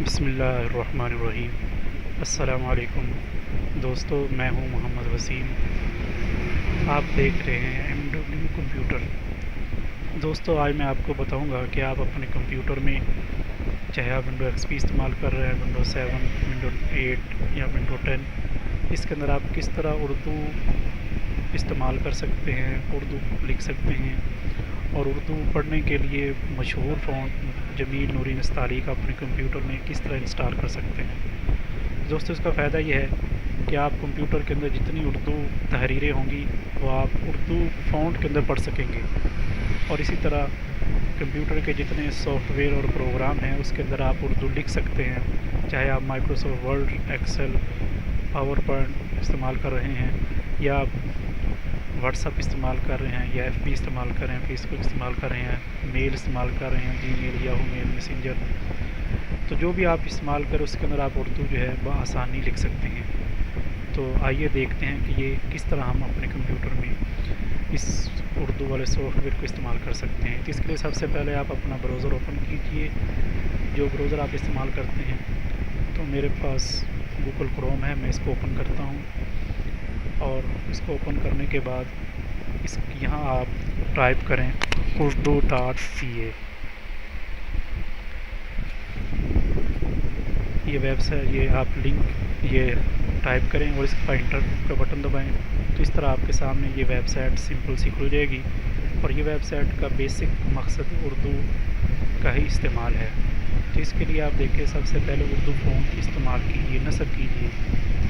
بسم اللہ الرحمن الرحیم۔ السلام علیکم دوستو، میں ہوں محمد وسیم۔ آپ دیکھ رہے ہیں MW کمپیوٹر۔ دوستو، آج میں آپ کو بتاؤں گا کہ آپ اپنے کمپیوٹر میں، چاہے آپ ونڈو XP استعمال کر رہے ہیں، ونڈو 7، ونڈو 8 یا ونڈو 10، اس کے اندر آپ کس طرح اردو استعمال کر سکتے ہیں، اردو لکھ سکتے ہیں، اور اردو پڑھنے کے لیے مشہور فونٹ جمیل نوری نستعلیق کا اپنے کمپیوٹر میں کس طرح انسٹال کر سکتے ہیں۔ دوستو، اس کا فائدہ یہ ہے کہ آپ کمپیوٹر کے اندر جتنی اردو تحریریں ہوں گی وہ آپ اردو فونٹ کے اندر پڑھ سکیں گے، اور اسی طرح کمپیوٹر کے جتنے سافٹ ویئر اور پروگرام ہیں اس کے اندر آپ اردو لکھ سکتے ہیں، چاہے آپ Microsoft Word, Excel, PowerPoint استعمال کر رہے ہیں، یا آپ واٹس ایپ استعمال کر رہے ہیں، یا FB استعمال کر رہے ہیں، فیس بک استعمال کر رہے ہیں، میل استعمال کر رہے ہیں، جی میل، یاہو میل، میسنجر، تو جو بھی آپ استعمال کریں اس کے اندر آپ اردو جو ہے بآسانی لکھ سکتے ہیں۔ تو آئیے دیکھتے ہیں کہ یہ کس طرح ہم اپنے کمپیوٹر میں اس اردو والے سافٹ ویئر کو استعمال کر سکتے ہیں۔ تو اس کے لیے سب سے پہلے آپ اپنا براؤزر اوپن کیجئے، جو براؤزر آپ استعمال کرتے ہیں۔ تو میرے پاس گوگل کروم ہے، میں اس کو اوپن کرتا ہوں، اور اس کو اوپن کرنے کے بعد یہاں آپ ٹائپ کریں urdu.ca۔ یہ ویب سائٹ، یہ آپ لنک یہ ٹائپ کریں اور اس کا انٹر کا بٹن دبائیں، تو اس طرح آپ کے سامنے یہ ویب سائٹ سمپل سی کھل جائے گی، اور یہ ویب سائٹ کا بیسک مقصد اردو کا ہی استعمال ہے۔ تو اس کے لیے آپ دیکھیں، سب سے پہلے اردو فونٹ استعمال کیجیے، نصب کیجیے۔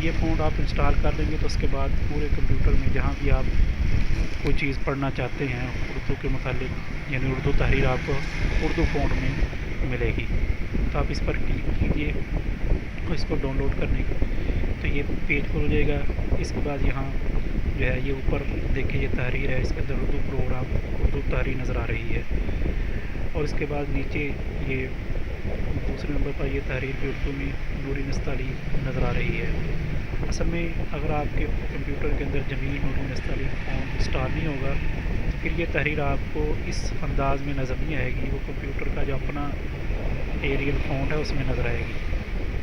یہ فونٹ آپ انسٹال کر لیں گے تو اس کے بعد پورے کمپیوٹر میں جہاں بھی آپ کوئی چیز پڑھنا چاہتے ہیں اردو کے متعلق، یعنی اردو تحریر آپ کو اردو فونٹ میں ملے گی۔ تو آپ اس پر کلک کیجیے اور اس کو ڈاؤن لوڈ کرنے کی، تو یہ پیج کھل جائے گا۔ اس کے بعد یہاں جو ہے یہ اوپر دیکھیں، یہ تحریر ہے، اس کے اندر اردو پروگرام، اردو تحریر نظر آ رہی ہے، اور اس کے بعد نیچے یہ دوسرے نمبر پر یہ تحریر بھی اردو میں نوری نستعلیق نظر آ رہی ہے۔ اصل میں اگر آپ کے کمپیوٹر کے اندر جمیل نوری نستعلیق فونٹ انسٹال نہیں ہوگا تو پھر یہ تحریر آپ کو اس انداز میں نظر نہیں آئے گی، وہ کمپیوٹر کا جو اپنا ایریل فونٹ ہے اس میں نظر آئے گی،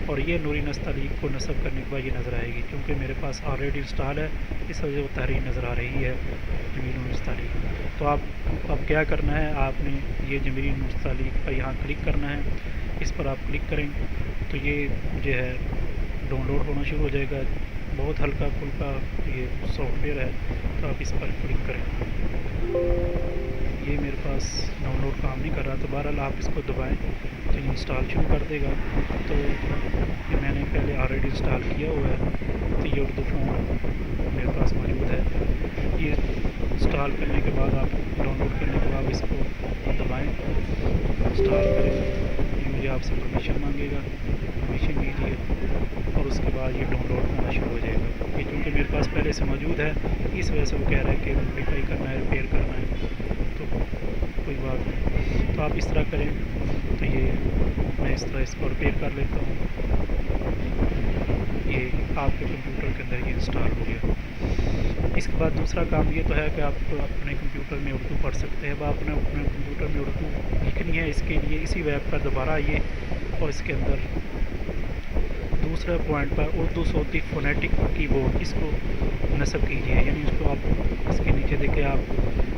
اور یہ نوری نستعلیق کو نصب کرنے کے بعد یہ نظر آئے گی۔ کیونکہ میرے پاس آلریڈی انسٹال ہے، اس وجہ سے وہ تحریر نظر آ رہی ہے جمیل نوری نستعلیق۔ تو آپ اب کیا کرنا ہے، آپ نے یہ جمیل نوری نستعلیق پر یہاں کلک کرنا ہے، اس پر آپ کلک کریں تو یہ جو ہے ڈاؤن لوڈ ہونا شروع ہو جائے گا۔ بہت ہلکا پھلکا یہ سافٹ ویئر ہے، تو آپ اس پر کلک کریں۔ یہ میرے پاس ڈاؤن لوڈ کام نہیں کر رہا، تو بہرحال آپ اس کو دبائیں تو یہ انسٹال شروع کر دے گا۔ تو یہ میں نے پہلے آلریڈی انسٹال کیا ہوا ہے، تو یہ اردو فونٹ میرے پاس موجود ہے۔ یہ انسٹال کرنے کے بعد، آپ ڈاؤن لوڈ کرنے کے بعد اس کو دبائیں، انسٹال کریں، یہ مجھے آپ سے پرمیشن مانگے گا، پرمیشن دیجیے، اور اس کے بعد یہ ڈاؤن لوڈ ہونا شروع ہو جائے گا۔ یہ چونکہ میرے پاس پہلے سے موجود ہے، اس وجہ سے وہ کہہ رہا ہے کہ موڈیفائی کرنا ہے، ریپیئر کرنا ہے، تو کوئی بات نہیں۔ تو آپ اس طرح کریں، تو یہ میں اس طرح اس کو ریپیئر کر لیتا ہوں۔ یہ آپ کے کمپیوٹر کے اندر یہ انسٹال ہو گیا۔ اس کے بعد دوسرا کام یہ تو ہے کہ آپ اپنے کمپیوٹر میں اردو پڑھ سکتے ہیں۔ اب آپ نے اپنے کمپیوٹر میں اردو لکھنی ہے، اس کے لیے اسی ویب پر دوبارہ آئیے، اور اس کے اندر دوسرے پوائنٹ پر اردو صوتی فونیٹک کی بورڈ، اس کو نصب کیجیے، یعنی اس کو آپ اس کے نیچے دیکھیں، آپ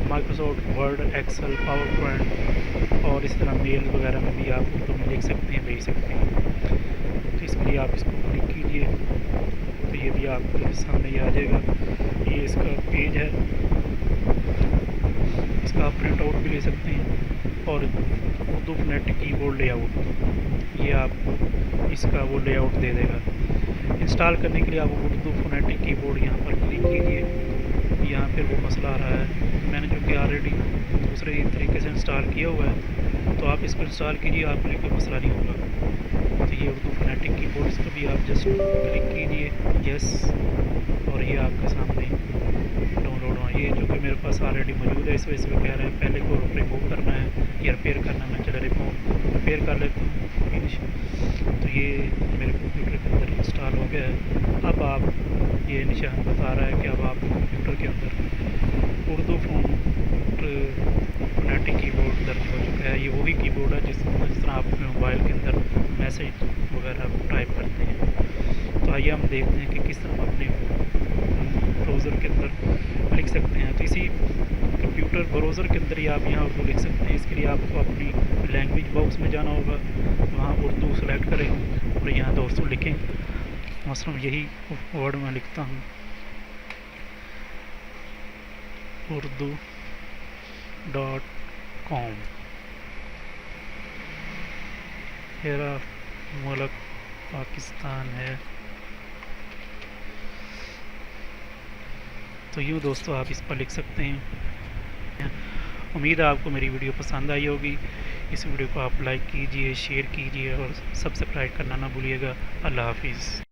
Microsoft Word, Excel, PowerPoint اور اس طرح میل وغیرہ میں بھی آپ اردو میں لکھ سکتے ہیں، بھیج سکتے ہیں۔ تو اس کے لیے آپ اس کو کلک کیجیے، تو یہ بھی آپ کے سامنے یہ آ جائے گا۔ یہ اس کا پیج ہے، اس کا آپ پرنٹ آؤٹ بھی لے سکتے ہیں، اور اردو فونیٹک کی بورڈ لے آؤٹ، یہ آپ اس کا وہ لے آؤٹ دے دے گا۔ انسٹال کرنے کے لیے آپ اردو فونیٹک کی بورڈ یہاں پر کلک کیجیے۔ یہاں پھر وہ مسئلہ آ رہا ہے، میں نے چونکہ آلریڈی دوسرے طریقے سے انسٹال کیا ہوا ہے، تو آپ اس کو انسٹال کیجیے، آپ کے کوئی مسئلہ نہیں ہوگا۔ تو یہ اردو فونیٹک کی بورڈ، اس کو بھی آپ جسٹ کلک کیجیے، یس، اور یہ آپ کے سامنے ڈاؤن لوڈ ہوا۔ یہ چونکہ میرے پاس آلریڈی موجود ہے، اس وجہ سے وہ کہہ رہے ہیں پہلے کو ریموو کرنا ہے یا ریپیئر کرنا ہے، میں چلے ریپیئر کر لیتا ہوں، فنش۔ تو یہ میرے کمپیوٹر کے اندر انسٹال ہو گیا ہے۔ اب آپ یہ نشان بتا رہا ہے کہ اب آپ کمپیوٹر کے اندر اردو فونیٹک کی بورڈ درج ہو چکا ہے۔ یہ وہی کی بورڈ ہے جس طرح آپ اپنے موبائل کے اندر میسیج وغیرہ ٹائپ کرتے ہیں۔ تو آئیے ہم دیکھتے ہیں کہ کس طرح ہم اپنے براؤزر کے اندر لکھ سکتے ہیں۔ تو اسی کمپیوٹر براؤزر کے اندر ہی آپ یہاں اردو لکھ سکتے ہیں۔ اس کے لیے آپ کو اپنی لینگویج باکس میں جانا ہوگا، وہاں اردو سلیکٹ کریں اور یہاں دوستوں لکھیں۔ مثلاً یہی ورڈ میں لکھتا ہوں، urdu.com۔ میرا ملک پاکستان ہے۔ تو یوں دوستوں آپ اس پر لکھ سکتے ہیں۔ امید ہے آپ کو میری ویڈیو پسند آئی ہوگی۔ اس ویڈیو کو آپ لائک کیجئے، شیئر کیجئے اور سبسکرائب کرنا نہ بھولیے گا۔ اللہ حافظ۔